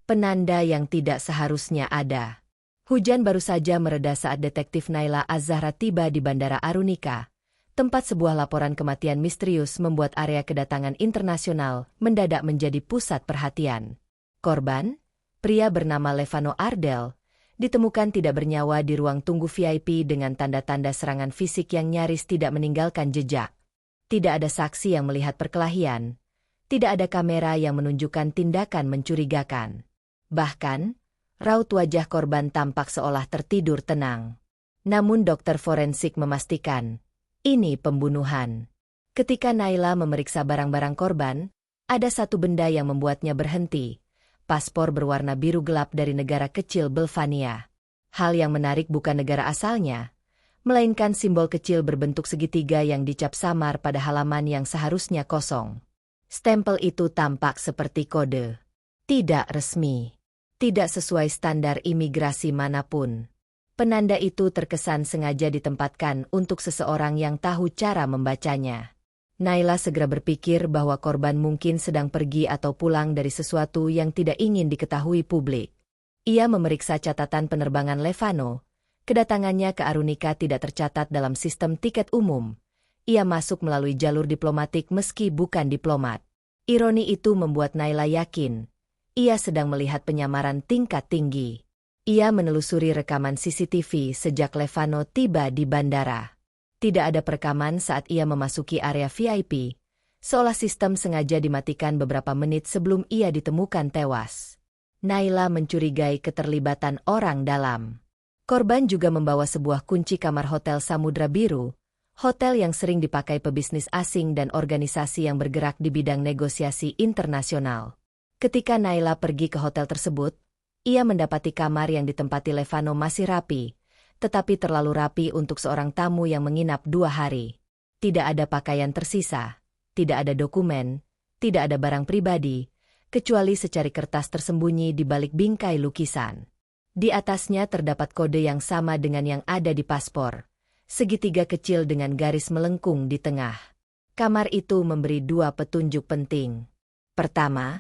Penanda yang tidak seharusnya ada. Hujan baru saja mereda saat detektif Naila Az-Zahra tiba di Bandara Arunika, tempat sebuah laporan kematian misterius membuat area kedatangan internasional mendadak menjadi pusat perhatian. Korban, pria bernama Levano Ardel, ditemukan tidak bernyawa di ruang tunggu VIP dengan tanda-tanda serangan fisik yang nyaris tidak meninggalkan jejak. Tidak ada saksi yang melihat perkelahian. Tidak ada kamera yang menunjukkan tindakan mencurigakan. Bahkan, raut wajah korban tampak seolah tertidur tenang. Namun dokter forensik memastikan, ini pembunuhan. Ketika Naila memeriksa barang-barang korban, ada satu benda yang membuatnya berhenti. Paspor berwarna biru gelap dari negara kecil Belvania. Hal yang menarik bukan negara asalnya, melainkan simbol kecil berbentuk segitiga yang dicap samar pada halaman yang seharusnya kosong. Stempel itu tampak seperti kode. Tidak resmi. Tidak sesuai standar imigrasi manapun. Penanda itu terkesan sengaja ditempatkan untuk seseorang yang tahu cara membacanya. Naila segera berpikir bahwa korban mungkin sedang pergi atau pulang dari sesuatu yang tidak ingin diketahui publik. Ia memeriksa catatan penerbangan Levano. Kedatangannya ke Arunika tidak tercatat dalam sistem tiket umum. Ia masuk melalui jalur diplomatik meski bukan diplomat. Ironi itu membuat Naila yakin ia sedang melihat penyamaran tingkat tinggi. Ia menelusuri rekaman CCTV sejak Levano tiba di bandara. Tidak ada perekaman saat ia memasuki area VIP, seolah sistem sengaja dimatikan beberapa menit sebelum ia ditemukan tewas. Naila mencurigai keterlibatan orang dalam. Korban juga membawa sebuah kunci kamar hotel Samudra Biru, hotel yang sering dipakai pebisnis asing dan organisasi yang bergerak di bidang negosiasi internasional. Ketika Naila pergi ke hotel tersebut, ia mendapati kamar yang ditempati Levano masih rapi, tetapi terlalu rapi untuk seorang tamu yang menginap 2 hari. Tidak ada pakaian tersisa, tidak ada dokumen, tidak ada barang pribadi, kecuali secari kertas tersembunyi di balik bingkai lukisan. Di atasnya terdapat kode yang sama dengan yang ada di paspor, segitiga kecil dengan garis melengkung di tengah. Kamar itu memberi 2 petunjuk penting. Pertama,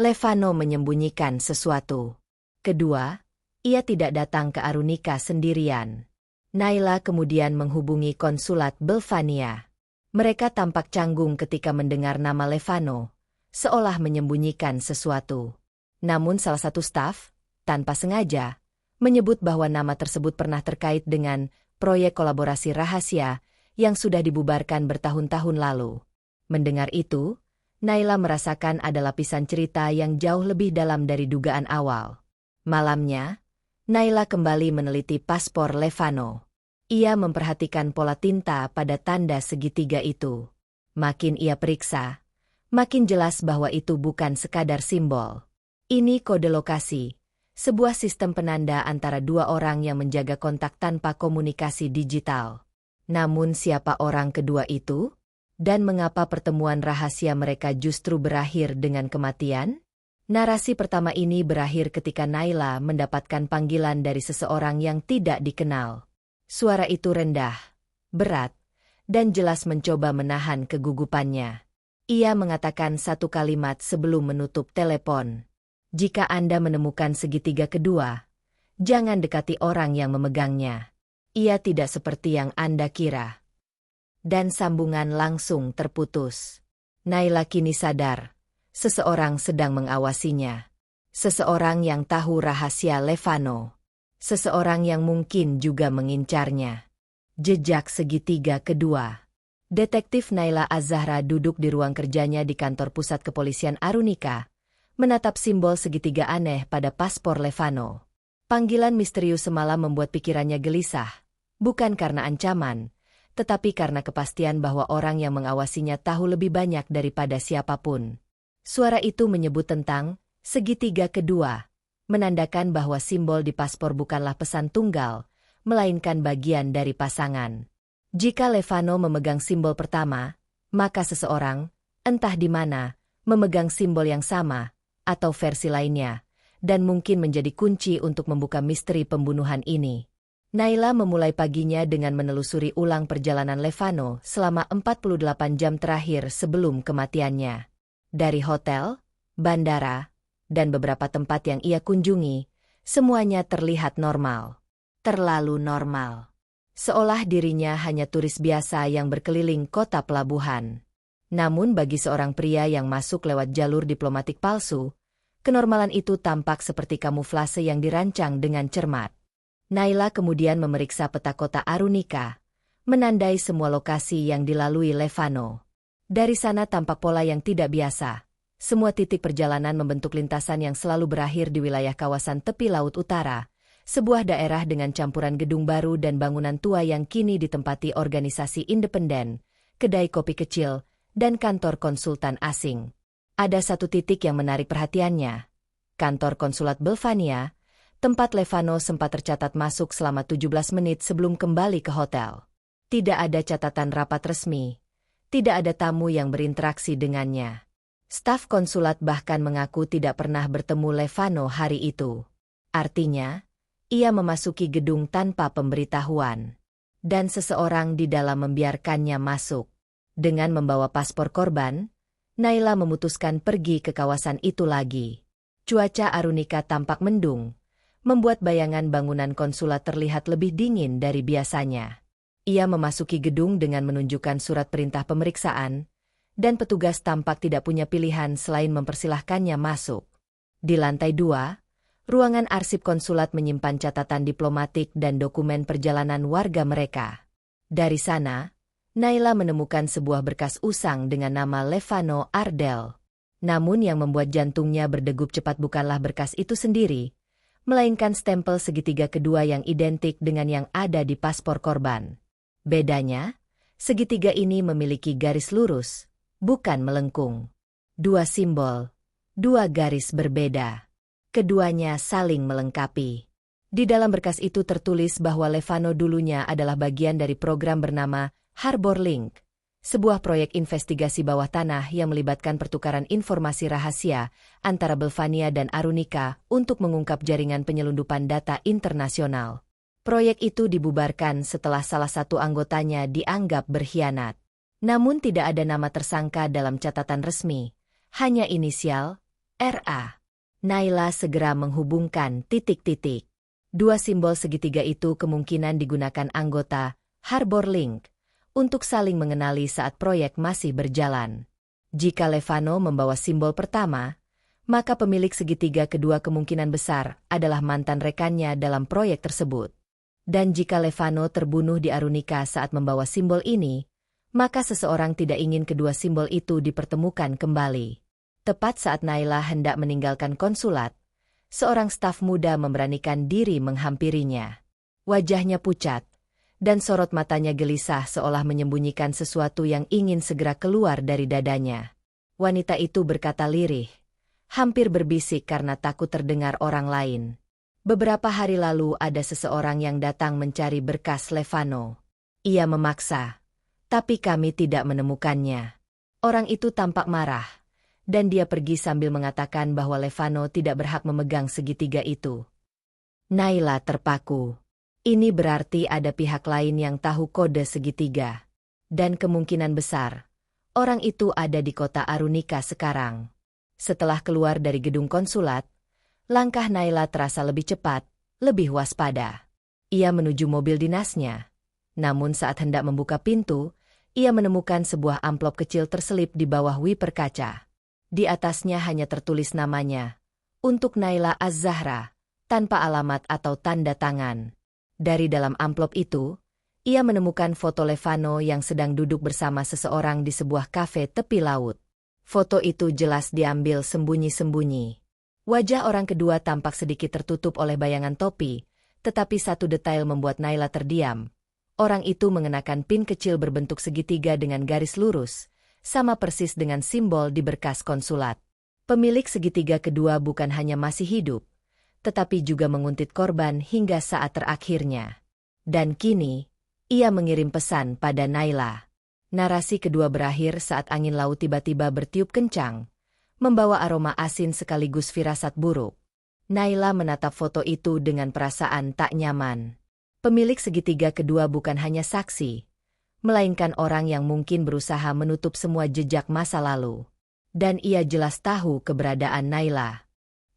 Levano menyembunyikan sesuatu. Kedua, ia tidak datang ke Arunika sendirian. Naila kemudian menghubungi konsulat Belvania. Mereka tampak canggung ketika mendengar nama Levano, seolah menyembunyikan sesuatu. Namun salah satu staf, tanpa sengaja, menyebut bahwa nama tersebut pernah terkait dengan proyek kolaborasi rahasia yang sudah dibubarkan bertahun-tahun lalu. Mendengar itu, Naila merasakan ada lapisan cerita yang jauh lebih dalam dari dugaan awal. Malamnya, Naila kembali meneliti paspor Levano. Ia memperhatikan pola tinta pada tanda segitiga itu. Makin ia periksa, makin jelas bahwa itu bukan sekadar simbol. Ini kode lokasi, sebuah sistem penanda antara 2 orang yang menjaga kontak tanpa komunikasi digital. Namun siapa orang kedua itu? Dan mengapa pertemuan rahasia mereka justru berakhir dengan kematian? Narasi pertama ini berakhir ketika Naila mendapatkan panggilan dari seseorang yang tidak dikenal. Suara itu rendah, berat, dan jelas mencoba menahan kegugupannya. Ia mengatakan satu kalimat sebelum menutup telepon. Jika Anda menemukan segitiga kedua, jangan dekati orang yang memegangnya. Ia tidak seperti yang Anda kira. Dan sambungan langsung terputus. Naila kini sadar, seseorang sedang mengawasinya. Seseorang yang tahu rahasia Levano. Seseorang yang mungkin juga mengincarnya. Jejak segitiga kedua. Detektif Naila Az-Zahra duduk di ruang kerjanya di kantor pusat kepolisian Arunika, menatap simbol segitiga aneh pada paspor Levano. Panggilan misterius semalam membuat pikirannya gelisah, bukan karena ancaman, tetapi karena kepastian bahwa orang yang mengawasinya tahu lebih banyak daripada siapapun. Suara itu menyebut tentang segitiga kedua, menandakan bahwa simbol di paspor bukanlah pesan tunggal, melainkan bagian dari pasangan. Jika Levano memegang simbol pertama, maka seseorang, entah di mana, memegang simbol yang sama, atau versi lainnya, dan mungkin menjadi kunci untuk membuka misteri pembunuhan ini. Naila memulai paginya dengan menelusuri ulang perjalanan Levano selama 48 jam terakhir sebelum kematiannya. Dari hotel, bandara, dan beberapa tempat yang ia kunjungi, semuanya terlihat normal. Terlalu normal. Seolah dirinya hanya turis biasa yang berkeliling kota pelabuhan. Namun bagi seorang pria yang masuk lewat jalur diplomatik palsu, kenormalan itu tampak seperti kamuflase yang dirancang dengan cermat. Naila kemudian memeriksa peta kota Arunika, menandai semua lokasi yang dilalui Levano. Dari sana tampak pola yang tidak biasa. Semua titik perjalanan membentuk lintasan yang selalu berakhir di wilayah kawasan tepi laut utara, sebuah daerah dengan campuran gedung baru dan bangunan tua yang kini ditempati organisasi independen, kedai kopi kecil, dan kantor konsultan asing. Ada satu titik yang menarik perhatiannya. Kantor konsulat Belvania, tempat Levano sempat tercatat masuk selama 17 menit sebelum kembali ke hotel. Tidak ada catatan rapat resmi. Tidak ada tamu yang berinteraksi dengannya. Staf konsulat bahkan mengaku tidak pernah bertemu Levano hari itu. Artinya, ia memasuki gedung tanpa pemberitahuan. Dan seseorang di dalam membiarkannya masuk. Dengan membawa paspor korban, Naila memutuskan pergi ke kawasan itu lagi. Cuaca Arunika tampak mendung, membuat bayangan bangunan konsulat terlihat lebih dingin dari biasanya. Ia memasuki gedung dengan menunjukkan surat perintah pemeriksaan, dan petugas tampak tidak punya pilihan selain mempersilahkannya masuk. Di lantai 2, ruangan arsip konsulat menyimpan catatan diplomatik dan dokumen perjalanan warga mereka. Dari sana, Naila menemukan sebuah berkas usang dengan nama Levano Ardel. Namun yang membuat jantungnya berdegup cepat bukanlah berkas itu sendiri, melainkan stempel segitiga kedua yang identik dengan yang ada di paspor korban. Bedanya, segitiga ini memiliki garis lurus, bukan melengkung. Dua simbol, dua garis berbeda. Keduanya saling melengkapi. Di dalam berkas itu tertulis bahwa Levano dulunya adalah bagian dari program bernama Harbor Link, sebuah proyek investigasi bawah tanah yang melibatkan pertukaran informasi rahasia antara Belvania dan Arunika untuk mengungkap jaringan penyelundupan data internasional. Proyek itu dibubarkan setelah salah satu anggotanya dianggap berkhianat. Namun tidak ada nama tersangka dalam catatan resmi, hanya inisial RA. Naila segera menghubungkan titik-titik. Dua simbol segitiga itu kemungkinan digunakan anggota Harbor Link untuk saling mengenali saat proyek masih berjalan. Jika Levano membawa simbol pertama, maka pemilik segitiga kedua kemungkinan besar adalah mantan rekannya dalam proyek tersebut. Dan jika Levano terbunuh di Arunika saat membawa simbol ini, maka seseorang tidak ingin kedua simbol itu dipertemukan kembali. Tepat saat Naila hendak meninggalkan konsulat, seorang staf muda memberanikan diri menghampirinya. Wajahnya pucat, dan sorot matanya gelisah seolah menyembunyikan sesuatu yang ingin segera keluar dari dadanya. Wanita itu berkata lirih, hampir berbisik karena takut terdengar orang lain. Beberapa hari lalu ada seseorang yang datang mencari berkas Levano. Ia memaksa, tapi kami tidak menemukannya. Orang itu tampak marah, dan dia pergi sambil mengatakan bahwa Levano tidak berhak memegang segitiga itu. Naila terpaku. Ini berarti ada pihak lain yang tahu kode segitiga. Dan kemungkinan besar, orang itu ada di kota Arunika sekarang. Setelah keluar dari gedung konsulat, langkah Naila terasa lebih cepat, lebih waspada. Ia menuju mobil dinasnya. Namun saat hendak membuka pintu, ia menemukan sebuah amplop kecil terselip di bawah wiper kaca. Di atasnya hanya tertulis namanya, untuk Naila Az-Zahra, tanpa alamat atau tanda tangan. Dari dalam amplop itu, ia menemukan foto Levano yang sedang duduk bersama seseorang di sebuah kafe tepi laut. Foto itu jelas diambil sembunyi-sembunyi. Wajah orang kedua tampak sedikit tertutup oleh bayangan topi, tetapi satu detail membuat Naila terdiam. Orang itu mengenakan pin kecil berbentuk segitiga dengan garis lurus, sama persis dengan simbol di berkas konsulat. Pemilik segitiga kedua bukan hanya masih hidup, tetapi juga menguntit korban hingga saat terakhirnya. Dan kini, ia mengirim pesan pada Naila. Narasi kedua berakhir saat angin laut tiba-tiba bertiup kencang, membawa aroma asin sekaligus firasat buruk. Naila menatap foto itu dengan perasaan tak nyaman. Pemilik segitiga kedua bukan hanya saksi, melainkan orang yang mungkin berusaha menutup semua jejak masa lalu. Dan ia jelas tahu keberadaan Naila.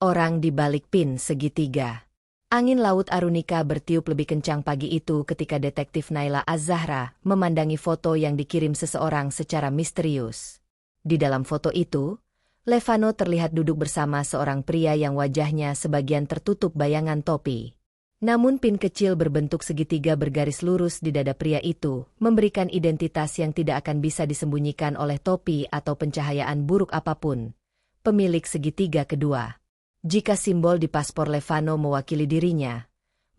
Orang di balik pin segitiga. Angin laut Arunika bertiup lebih kencang pagi itu ketika detektif Naila Az-Zahra memandangi foto yang dikirim seseorang secara misterius. Di dalam foto itu, Levano terlihat duduk bersama seorang pria yang wajahnya sebagian tertutup bayangan topi. Namun pin kecil berbentuk segitiga bergaris lurus di dada pria itu memberikan identitas yang tidak akan bisa disembunyikan oleh topi atau pencahayaan buruk apapun. Pemilik segitiga kedua. Jika simbol di paspor Levano mewakili dirinya,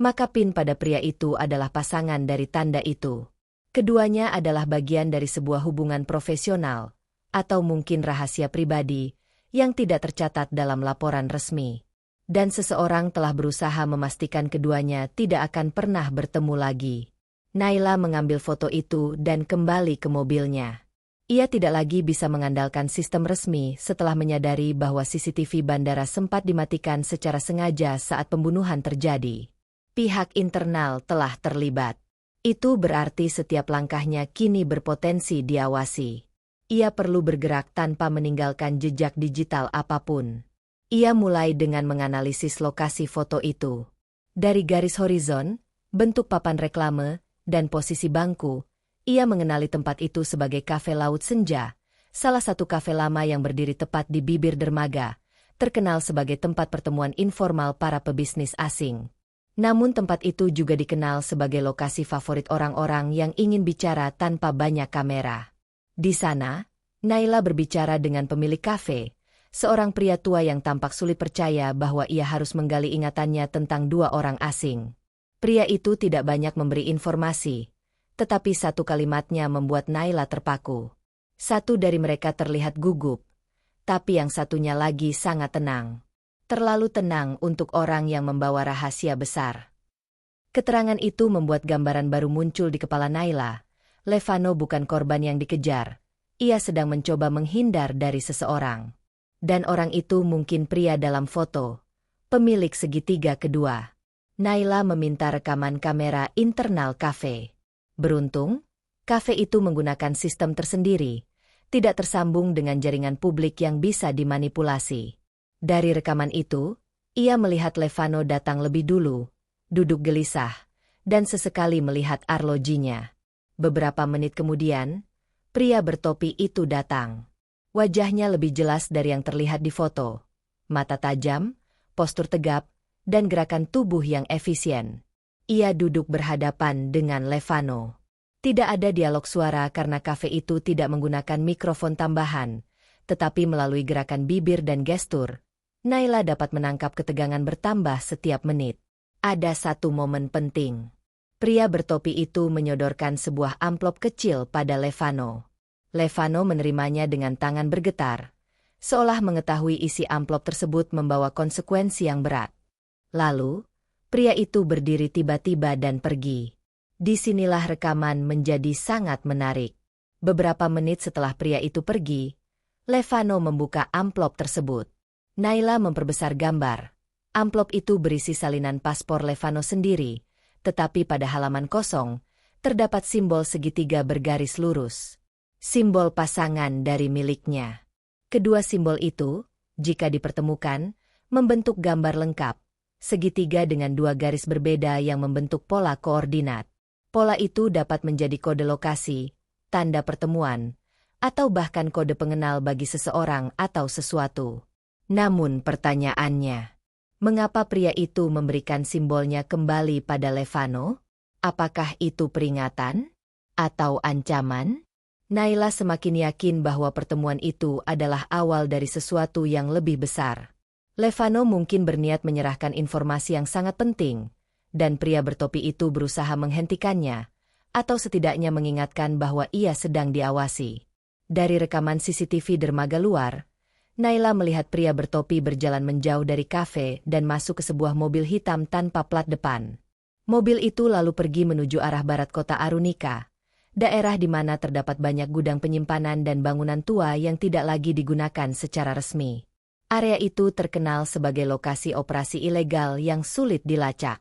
maka pin pada pria itu adalah pasangan dari tanda itu. Keduanya adalah bagian dari sebuah hubungan profesional, atau mungkin rahasia pribadi, yang tidak tercatat dalam laporan resmi. Dan seseorang telah berusaha memastikan keduanya tidak akan pernah bertemu lagi. Naila mengambil foto itu dan kembali ke mobilnya. Ia tidak lagi bisa mengandalkan sistem resmi setelah menyadari bahwa CCTV bandara sempat dimatikan secara sengaja saat pembunuhan terjadi. Pihak internal telah terlibat. Itu berarti setiap langkahnya kini berpotensi diawasi. Ia perlu bergerak tanpa meninggalkan jejak digital apapun. Ia mulai dengan menganalisis lokasi foto itu. Dari garis horizon, bentuk papan reklame, dan posisi bangku, ia mengenali tempat itu sebagai Kafe Laut Senja, salah satu kafe lama yang berdiri tepat di bibir dermaga, terkenal sebagai tempat pertemuan informal para pebisnis asing. Namun tempat itu juga dikenal sebagai lokasi favorit orang-orang yang ingin bicara tanpa banyak kamera. Di sana, Naila berbicara dengan pemilik kafe, seorang pria tua yang tampak sulit percaya bahwa ia harus menggali ingatannya tentang dua orang asing. Pria itu tidak banyak memberi informasi, tetapi satu kalimatnya membuat Naila terpaku. Satu dari mereka terlihat gugup, tapi yang satunya lagi sangat tenang. Terlalu tenang untuk orang yang membawa rahasia besar. Keterangan itu membuat gambaran baru muncul di kepala Naila. Levano bukan korban yang dikejar. Ia sedang mencoba menghindar dari seseorang. Dan orang itu mungkin pria dalam foto, pemilik segitiga kedua. Naila meminta rekaman kamera internal kafe. Beruntung, kafe itu menggunakan sistem tersendiri, tidak tersambung dengan jaringan publik yang bisa dimanipulasi. Dari rekaman itu, ia melihat Levano datang lebih dulu, duduk gelisah, dan sesekali melihat arlojinya. Beberapa menit kemudian, pria bertopi itu datang. Wajahnya lebih jelas dari yang terlihat di foto. Mata tajam, postur tegap, dan gerakan tubuh yang efisien. Ia duduk berhadapan dengan Levano. Tidak ada dialog suara karena kafe itu tidak menggunakan mikrofon tambahan, tetapi melalui gerakan bibir dan gestur, Naila dapat menangkap ketegangan bertambah setiap menit. Ada satu momen penting. Pria bertopi itu menyodorkan sebuah amplop kecil pada Levano. Levano menerimanya dengan tangan bergetar, seolah mengetahui isi amplop tersebut membawa konsekuensi yang berat. Lalu, pria itu berdiri tiba-tiba dan pergi. Disinilah rekaman menjadi sangat menarik. Beberapa menit setelah pria itu pergi, Levano membuka amplop tersebut. Naila memperbesar gambar. Amplop itu berisi salinan paspor Levano sendiri, tetapi pada halaman kosong, terdapat simbol segitiga bergaris lurus. Simbol pasangan dari miliknya. Kedua simbol itu, jika dipertemukan, membentuk gambar lengkap, segitiga dengan dua garis berbeda yang membentuk pola koordinat. Pola itu dapat menjadi kode lokasi, tanda pertemuan, atau bahkan kode pengenal bagi seseorang atau sesuatu. Namun pertanyaannya, mengapa pria itu memberikan simbolnya kembali pada Levano? Apakah itu peringatan? Atau ancaman? Naila semakin yakin bahwa pertemuan itu adalah awal dari sesuatu yang lebih besar. Levano mungkin berniat menyerahkan informasi yang sangat penting, dan pria bertopi itu berusaha menghentikannya, atau setidaknya mengingatkan bahwa ia sedang diawasi. Dari rekaman CCTV dermaga luar, Naila melihat pria bertopi berjalan menjauh dari kafe dan masuk ke sebuah mobil hitam tanpa plat depan. Mobil itu lalu pergi menuju arah barat kota Arunika, daerah di mana terdapat banyak gudang penyimpanan dan bangunan tua yang tidak lagi digunakan secara resmi. Area itu terkenal sebagai lokasi operasi ilegal yang sulit dilacak.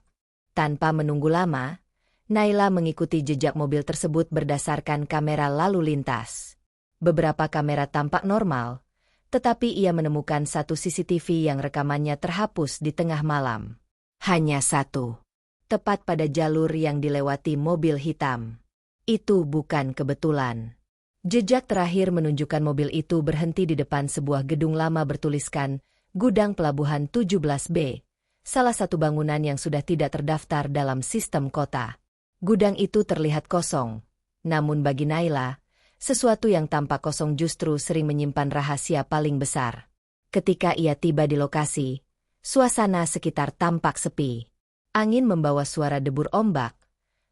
Tanpa menunggu lama, Naila mengikuti jejak mobil tersebut berdasarkan kamera lalu lintas. Beberapa kamera tampak normal, Tetapi ia menemukan satu CCTV yang rekamannya terhapus di tengah malam. Hanya satu. Tepat pada jalur yang dilewati mobil hitam. Itu bukan kebetulan. Jejak terakhir menunjukkan mobil itu berhenti di depan sebuah gedung lama bertuliskan Gudang Pelabuhan 17B, salah satu bangunan yang sudah tidak terdaftar dalam sistem kota. Gudang itu terlihat kosong, namun bagi Naila, sesuatu yang tampak kosong justru sering menyimpan rahasia paling besar. Ketika ia tiba di lokasi, suasana sekitar tampak sepi. Angin membawa suara debur ombak,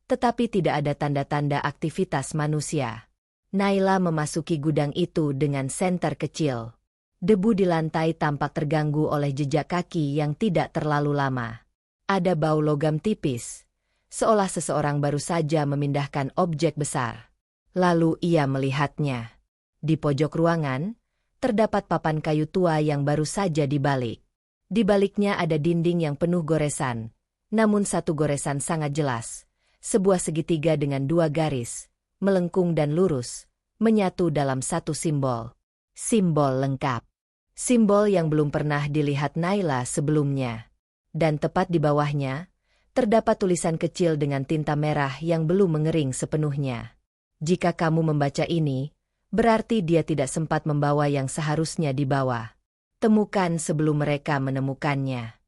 tetapi tidak ada tanda-tanda aktivitas manusia. Naila memasuki gudang itu dengan senter kecil. Debu di lantai tampak terganggu oleh jejak kaki yang tidak terlalu lama. Ada bau logam tipis, seolah seseorang baru saja memindahkan objek besar. Lalu ia melihatnya. Di pojok ruangan, terdapat papan kayu tua yang baru saja dibalik. Di baliknya ada dinding yang penuh goresan, namun satu goresan sangat jelas. Sebuah segitiga dengan dua garis, melengkung dan lurus, menyatu dalam satu simbol. Simbol lengkap. Simbol yang belum pernah dilihat Naila sebelumnya. Dan tepat di bawahnya, terdapat tulisan kecil dengan tinta merah yang belum mengering sepenuhnya. Jika kamu membaca ini, berarti dia tidak sempat membawa yang seharusnya dibawa. Temukan sebelum mereka menemukannya.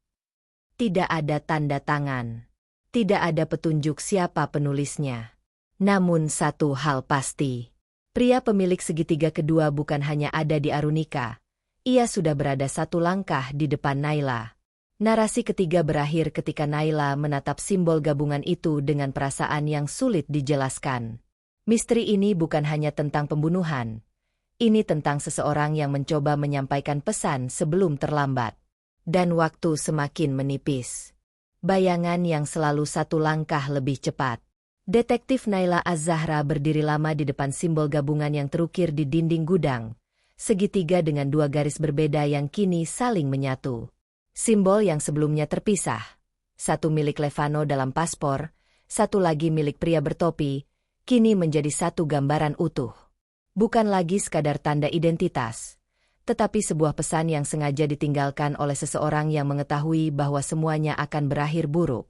Tidak ada tanda tangan. Tidak ada petunjuk siapa penulisnya. Namun satu hal pasti. Pria pemilik segitiga kedua bukan hanya ada di Arunika. Ia sudah berada satu langkah di depan Naila. Narasi ketiga berakhir ketika Naila menatap simbol gabungan itu dengan perasaan yang sulit dijelaskan. Misteri ini bukan hanya tentang pembunuhan. Ini tentang seseorang yang mencoba menyampaikan pesan sebelum terlambat. Dan waktu semakin menipis. Bayangan yang selalu satu langkah lebih cepat. Detektif Naila Az-Zahra berdiri lama di depan simbol gabungan yang terukir di dinding gudang. Segitiga dengan dua garis berbeda yang kini saling menyatu. Simbol yang sebelumnya terpisah. Satu milik Levano dalam paspor, satu lagi milik pria bertopi, kini menjadi satu gambaran utuh. Bukan lagi sekadar tanda identitas, tetapi sebuah pesan yang sengaja ditinggalkan oleh seseorang yang mengetahui bahwa semuanya akan berakhir buruk.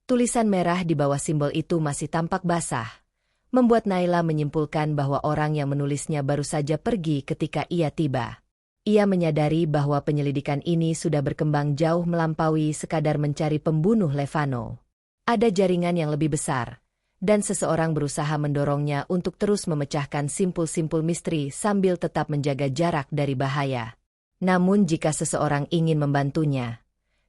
Tulisan merah di bawah simbol itu masih tampak basah, membuat Naila menyimpulkan bahwa orang yang menulisnya baru saja pergi ketika ia tiba. Ia menyadari bahwa penyelidikan ini sudah berkembang jauh melampaui sekadar mencari pembunuh Levano. Ada jaringan yang lebih besar, dan seseorang berusaha mendorongnya untuk terus memecahkan simpul-simpul misteri sambil tetap menjaga jarak dari bahaya. Namun jika seseorang ingin membantunya,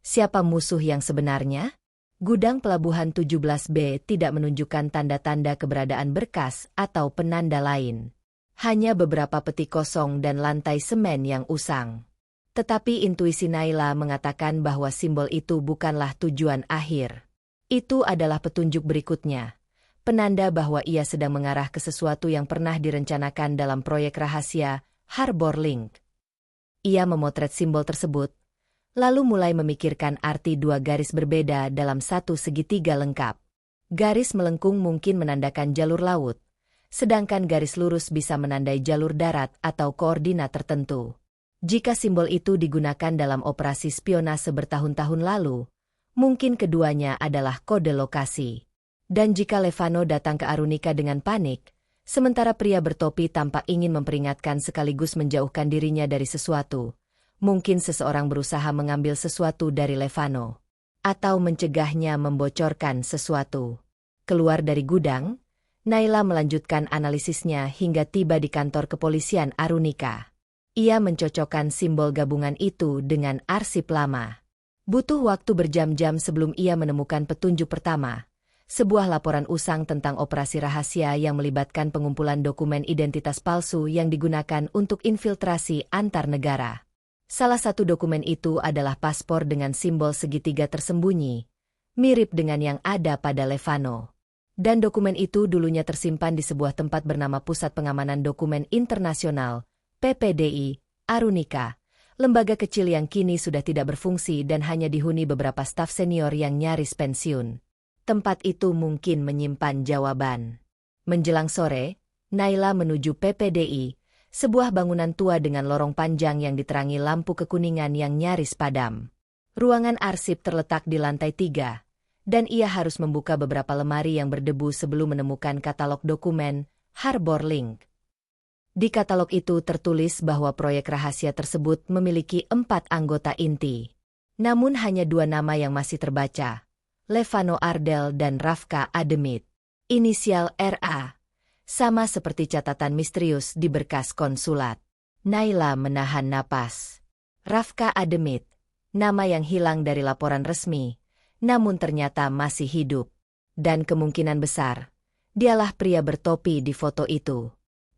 siapa musuh yang sebenarnya? Gudang Pelabuhan 17B tidak menunjukkan tanda-tanda keberadaan berkas atau penanda lain. Hanya beberapa peti kosong dan lantai semen yang usang. Tetapi intuisi Naila mengatakan bahwa simbol itu bukanlah tujuan akhir. Itu adalah petunjuk berikutnya. Penanda bahwa ia sedang mengarah ke sesuatu yang pernah direncanakan dalam proyek rahasia Harbor Link. Ia memotret simbol tersebut, lalu mulai memikirkan arti dua garis berbeda dalam satu segitiga lengkap. Garis melengkung mungkin menandakan jalur laut, sedangkan garis lurus bisa menandai jalur darat atau koordinat tertentu. Jika simbol itu digunakan dalam operasi spionase bertahun-tahun lalu, mungkin keduanya adalah kode lokasi. Dan jika Levano datang ke Arunika dengan panik, sementara pria bertopi tampak ingin memperingatkan sekaligus menjauhkan dirinya dari sesuatu, mungkin seseorang berusaha mengambil sesuatu dari Levano, atau mencegahnya membocorkan sesuatu. Keluar dari gudang, Naila melanjutkan analisisnya hingga tiba di kantor kepolisian Arunika. Ia mencocokkan simbol gabungan itu dengan arsip lama. Butuh waktu berjam-jam sebelum ia menemukan petunjuk pertama. Sebuah laporan usang tentang operasi rahasia yang melibatkan pengumpulan dokumen identitas palsu yang digunakan untuk infiltrasi antar negara. Salah satu dokumen itu adalah paspor dengan simbol segitiga tersembunyi, mirip dengan yang ada pada Levano. Dan dokumen itu dulunya tersimpan di sebuah tempat bernama Pusat Pengamanan Dokumen Internasional, PPDI, Arunika, lembaga kecil yang kini sudah tidak berfungsi dan hanya dihuni beberapa staf senior yang nyaris pensiun. Tempat itu mungkin menyimpan jawaban. Menjelang sore, Naila menuju PPDI, sebuah bangunan tua dengan lorong panjang yang diterangi lampu kekuningan yang nyaris padam. Ruangan arsip terletak di lantai 3, dan ia harus membuka beberapa lemari yang berdebu sebelum menemukan katalog dokumen Harbor Link. Di katalog itu tertulis bahwa proyek rahasia tersebut memiliki 4 anggota inti. Namun hanya 2 nama yang masih terbaca, Levano Ardell dan Rafka Ademit. Inisial RA. Sama seperti catatan misterius di berkas konsulat. Naila menahan napas. Rafka Ademit, nama yang hilang dari laporan resmi, namun ternyata masih hidup. Dan kemungkinan besar, dialah pria bertopi di foto itu.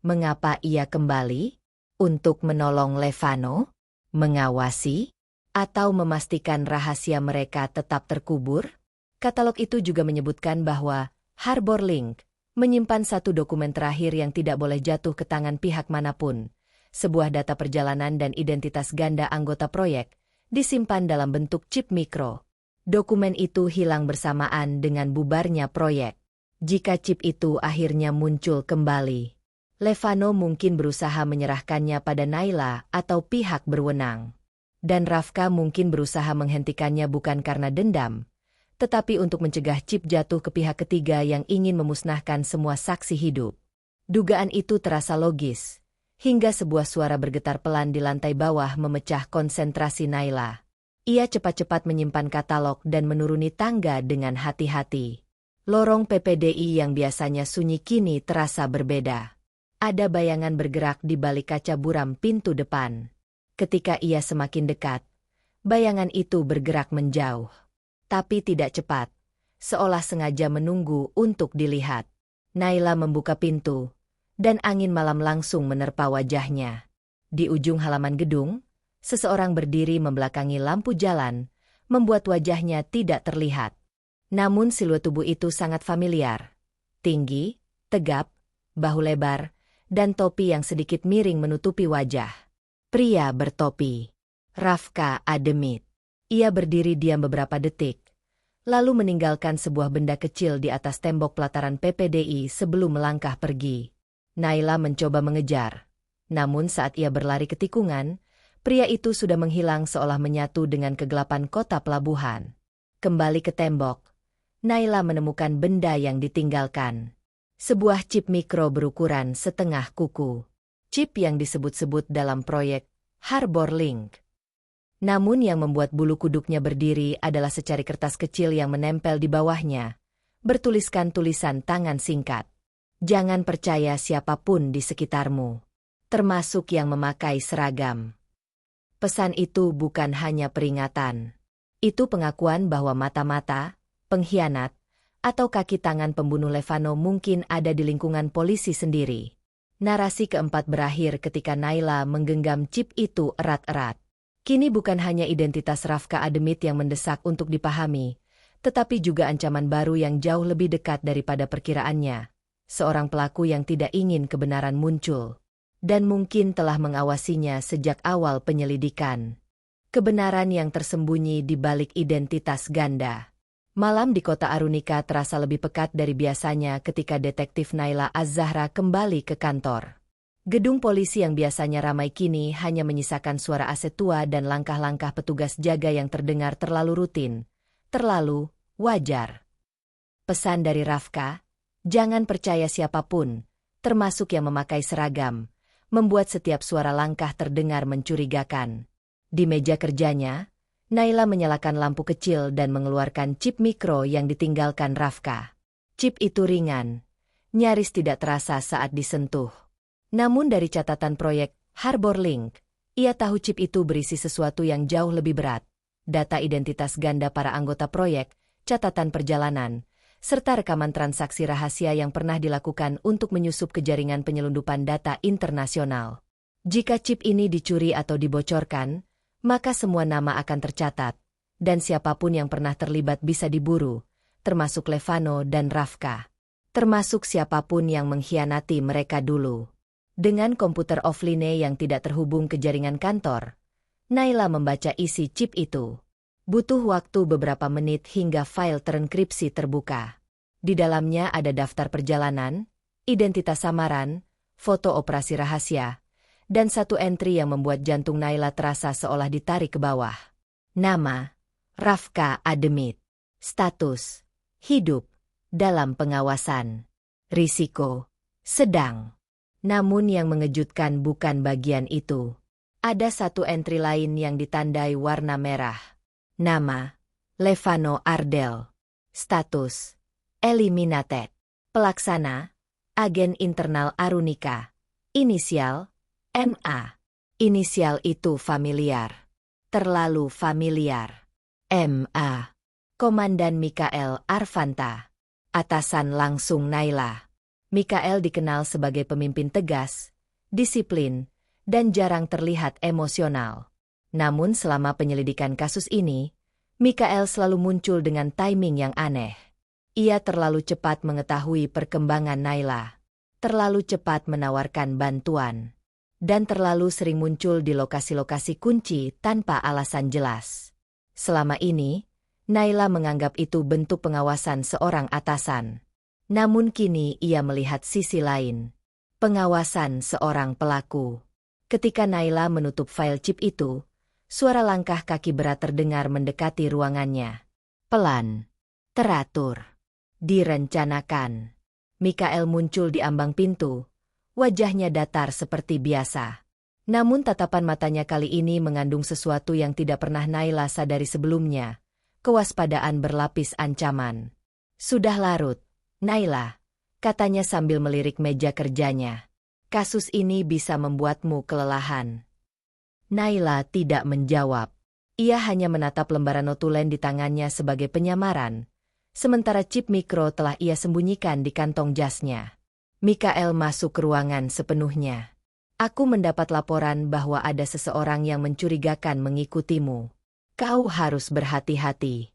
Mengapa ia kembali? Untuk menolong Levano? Mengawasi? Atau memastikan rahasia mereka tetap terkubur? Katalog itu juga menyebutkan bahwa Harbor Link menyimpan 1 dokumen terakhir yang tidak boleh jatuh ke tangan pihak manapun. Sebuah data perjalanan dan identitas ganda anggota proyek disimpan dalam bentuk chip mikro. Dokumen itu hilang bersamaan dengan bubarnya proyek. Jika chip itu akhirnya muncul kembali, Levano mungkin berusaha menyerahkannya pada Naila atau pihak berwenang. Dan Rafka mungkin berusaha menghentikannya bukan karena dendam, tetapi untuk mencegah chip jatuh ke pihak ketiga yang ingin memusnahkan semua saksi hidup. Dugaan itu terasa logis, hingga sebuah suara bergetar pelan di lantai bawah memecah konsentrasi Naila. Ia cepat-cepat menyimpan katalog dan menuruni tangga dengan hati-hati. Lorong PPDI yang biasanya sunyi kini terasa berbeda. Ada bayangan bergerak di balik kaca buram pintu depan. Ketika ia semakin dekat, bayangan itu bergerak menjauh. Tapi tidak cepat, seolah sengaja menunggu untuk dilihat. Naila membuka pintu, dan angin malam langsung menerpa wajahnya. Di ujung halaman gedung, seseorang berdiri membelakangi lampu jalan, membuat wajahnya tidak terlihat. Namun siluet tubuh itu sangat familiar. Tinggi, tegap, bahu lebar, dan topi yang sedikit miring menutupi wajah. Pria bertopi. Rafka Ademit. Ia berdiri diam beberapa detik, lalu meninggalkan sebuah benda kecil di atas tembok pelataran PPDI sebelum melangkah pergi. Naila mencoba mengejar. Namun saat ia berlari ke tikungan, pria itu sudah menghilang seolah menyatu dengan kegelapan kota pelabuhan. Kembali ke tembok, Naila menemukan benda yang ditinggalkan. Sebuah chip mikro berukuran setengah kuku. Chip yang disebut-sebut dalam proyek Harbor Link. Namun yang membuat bulu kuduknya berdiri adalah secari kertas kecil yang menempel di bawahnya, bertuliskan tulisan tangan singkat. Jangan percaya siapapun di sekitarmu, termasuk yang memakai seragam. Pesan itu bukan hanya peringatan. Itu pengakuan bahwa mata-mata, pengkhianat, atau kaki tangan pembunuh Levano mungkin ada di lingkungan polisi sendiri. Narasi keempat berakhir ketika Naila menggenggam chip itu erat-erat. Kini bukan hanya identitas Rafka Ademit yang mendesak untuk dipahami, tetapi juga ancaman baru yang jauh lebih dekat daripada perkiraannya. Seorang pelaku yang tidak ingin kebenaran muncul, dan mungkin telah mengawasinya sejak awal penyelidikan. Kebenaran yang tersembunyi di balik identitas ganda. Malam di kota Arunika terasa lebih pekat dari biasanya ketika detektif Naila Az-Zahra kembali ke kantor. Gedung polisi yang biasanya ramai kini hanya menyisakan suara AC tua dan langkah-langkah petugas jaga yang terdengar terlalu rutin, terlalu wajar. Pesan dari Rafka, jangan percaya siapapun, termasuk yang memakai seragam, membuat setiap suara langkah terdengar mencurigakan. Di meja kerjanya, Naila menyalakan lampu kecil dan mengeluarkan chip mikro yang ditinggalkan Rafka. Chip itu ringan, nyaris tidak terasa saat disentuh. Namun dari catatan proyek Harbor Link, ia tahu chip itu berisi sesuatu yang jauh lebih berat. Data identitas ganda para anggota proyek, catatan perjalanan, serta rekaman transaksi rahasia yang pernah dilakukan untuk menyusup ke jaringan penyelundupan data internasional. Jika chip ini dicuri atau dibocorkan, maka semua nama akan tercatat, dan siapapun yang pernah terlibat bisa diburu, termasuk Levano dan Rafka. Termasuk siapapun yang mengkhianati mereka dulu. Dengan komputer offline yang tidak terhubung ke jaringan kantor, Naila membaca isi chip itu. Butuh waktu beberapa menit hingga file terenkripsi terbuka. Di dalamnya ada daftar perjalanan, identitas samaran, foto operasi rahasia, Dan satu entry yang membuat jantung Naila terasa seolah ditarik ke bawah. Nama, Rafka Ademit. Status, hidup, dalam pengawasan. Risiko, sedang. Namun yang mengejutkan bukan bagian itu. Ada satu entry lain yang ditandai warna merah. Nama, Levano Ardel. Status, eliminated. Pelaksana, agen internal Arunika. Inisial, MA. Inisial itu familiar. Terlalu familiar. MA. Komandan Mikael Arfanta. Atasan langsung Naila. Mikael dikenal sebagai pemimpin tegas, disiplin, dan jarang terlihat emosional. Namun selama penyelidikan kasus ini, Mikael selalu muncul dengan timing yang aneh. Ia terlalu cepat mengetahui perkembangan Naila. Terlalu cepat menawarkan bantuan. Dan terlalu sering muncul di lokasi-lokasi kunci tanpa alasan jelas. Selama ini, Naila menganggap itu bentuk pengawasan seorang atasan. Namun kini ia melihat sisi lain. Pengawasan seorang pelaku. Ketika Naila menutup file chip itu, suara langkah kaki berat terdengar mendekati ruangannya. Pelan. Teratur. Direncanakan. Mikael muncul di ambang pintu. Wajahnya datar seperti biasa. Namun tatapan matanya kali ini mengandung sesuatu yang tidak pernah Naila sadari sebelumnya. Kewaspadaan berlapis ancaman. Sudah larut, Naila, katanya sambil melirik meja kerjanya. Kasus ini bisa membuatmu kelelahan. Naila tidak menjawab. Ia hanya menatap lembaran notulen di tangannya sebagai penyamaran. Sementara chip mikro telah ia sembunyikan di kantong jasnya. Mikael masuk ke ruangan sepenuhnya. Aku mendapat laporan bahwa ada seseorang yang mencurigakan mengikutimu. Kau harus berhati-hati.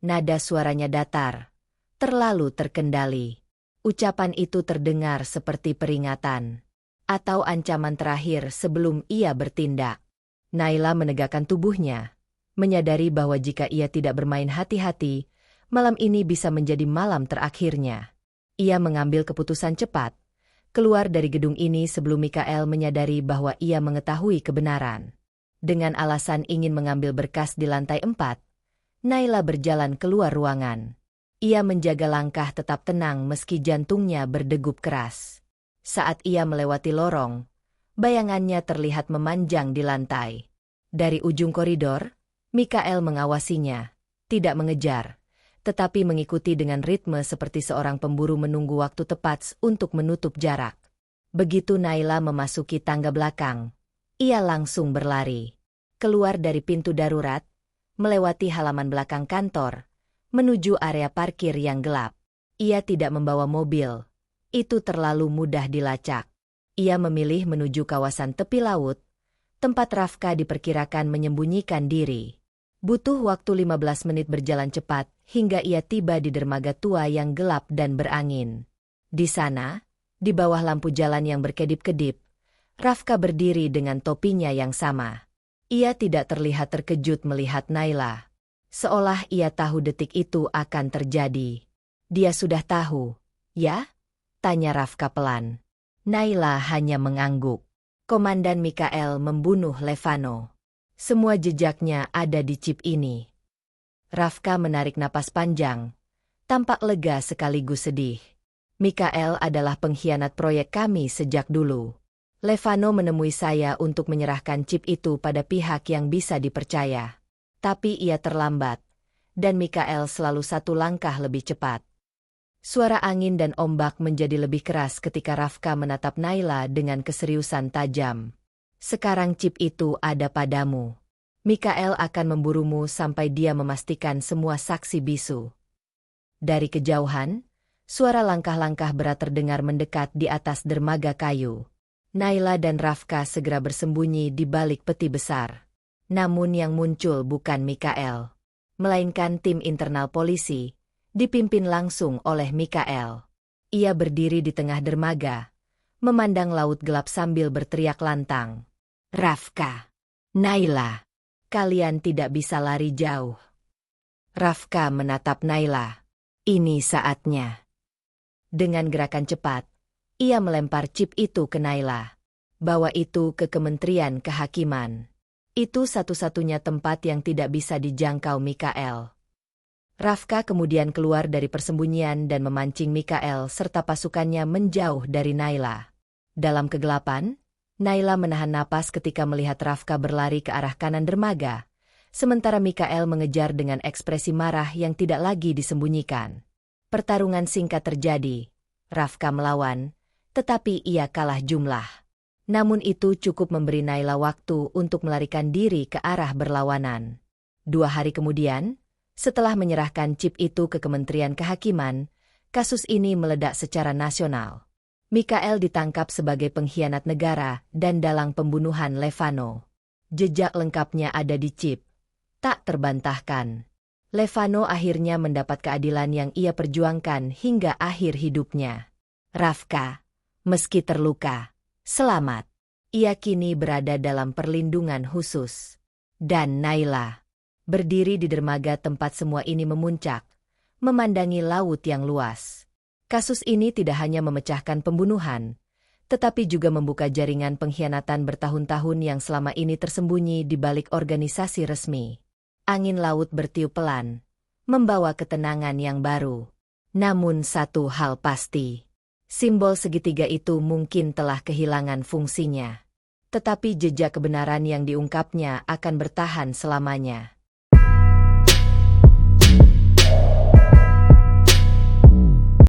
Nada suaranya datar. Terlalu terkendali. Ucapan itu terdengar seperti peringatan. Atau ancaman terakhir sebelum ia bertindak. Naila menegakkan tubuhnya. Menyadari bahwa jika ia tidak bermain hati-hati, malam ini bisa menjadi malam terakhirnya. Ia mengambil keputusan cepat, keluar dari gedung ini sebelum Mikael menyadari bahwa ia mengetahui kebenaran. Dengan alasan ingin mengambil berkas di lantai 4, Naila berjalan keluar ruangan. Ia menjaga langkah tetap tenang meski jantungnya berdegup keras. Saat ia melewati lorong, bayangannya terlihat memanjang di lantai. Dari ujung koridor, Mikael mengawasinya, tidak mengejar, tetapi mengikuti dengan ritme seperti seorang pemburu menunggu waktu tepat untuk menutup jarak. Begitu Naila memasuki tangga belakang, ia langsung berlari. Keluar dari pintu darurat, melewati halaman belakang kantor, menuju area parkir yang gelap. Ia tidak membawa mobil. Itu terlalu mudah dilacak. Ia memilih menuju kawasan tepi laut, tempat Rafka diperkirakan menyembunyikan diri. Butuh waktu 15 menit berjalan cepat, hingga ia tiba di dermaga tua yang gelap dan berangin. Di sana, di bawah lampu jalan yang berkedip-kedip, Rafka berdiri dengan topinya yang sama. Ia tidak terlihat terkejut melihat Naila. Seolah ia tahu detik itu akan terjadi. Dia sudah tahu, ya? Tanya Rafka pelan. Naila hanya mengangguk. Komandan Mikael membunuh Levano. Semua jejaknya ada di chip ini. Rafka menarik napas panjang. Tampak lega sekaligus sedih. Mikael adalah pengkhianat proyek kami sejak dulu. Levano menemui saya untuk menyerahkan chip itu pada pihak yang bisa dipercaya. Tapi ia terlambat, dan Mikael selalu satu langkah lebih cepat. Suara angin dan ombak menjadi lebih keras ketika Rafka menatap Naila dengan keseriusan tajam. Sekarang chip itu ada padamu. Mikael akan memburumu sampai dia memastikan semua saksi bisu. Dari kejauhan, suara langkah-langkah berat terdengar mendekat di atas dermaga kayu. Naila dan Rafka segera bersembunyi di balik peti besar. Namun yang muncul bukan Mikael, melainkan tim internal polisi, dipimpin langsung oleh Mikael. Ia berdiri di tengah dermaga, memandang laut gelap sambil berteriak lantang. Rafka, Naila, kalian tidak bisa lari jauh. Rafka menatap Naila. Ini saatnya. Dengan gerakan cepat, ia melempar chip itu ke Naila. Bawa itu ke Kementerian Kehakiman. Itu satu-satunya tempat yang tidak bisa dijangkau Mikael. Rafka kemudian keluar dari persembunyian dan memancing Mikael serta pasukannya menjauh dari Naila. Dalam kegelapan, Naila menahan napas ketika melihat Rafka berlari ke arah kanan dermaga, sementara Mikael mengejar dengan ekspresi marah yang tidak lagi disembunyikan. Pertarungan singkat terjadi. Rafka melawan, tetapi ia kalah jumlah. Namun itu cukup memberi Naila waktu untuk melarikan diri ke arah berlawanan. 2 hari kemudian, setelah menyerahkan chip itu ke Kementerian Kehakiman, kasus ini meledak secara nasional. Mikael ditangkap sebagai pengkhianat negara dan dalang pembunuhan Levano. Jejak lengkapnya ada di chip. Tak terbantahkan. Levano akhirnya mendapat keadilan yang ia perjuangkan hingga akhir hidupnya. Rafka, meski terluka, selamat. Ia kini berada dalam perlindungan khusus. Dan Naila berdiri di dermaga tempat semua ini memuncak, memandangi laut yang luas. Kasus ini tidak hanya memecahkan pembunuhan, tetapi juga membuka jaringan pengkhianatan bertahun-tahun yang selama ini tersembunyi di balik organisasi resmi. Angin laut bertiup pelan, membawa ketenangan yang baru. Namun satu hal pasti, simbol segitiga itu mungkin telah kehilangan fungsinya. Tetapi jejak kebenaran yang diungkapnya akan bertahan selamanya.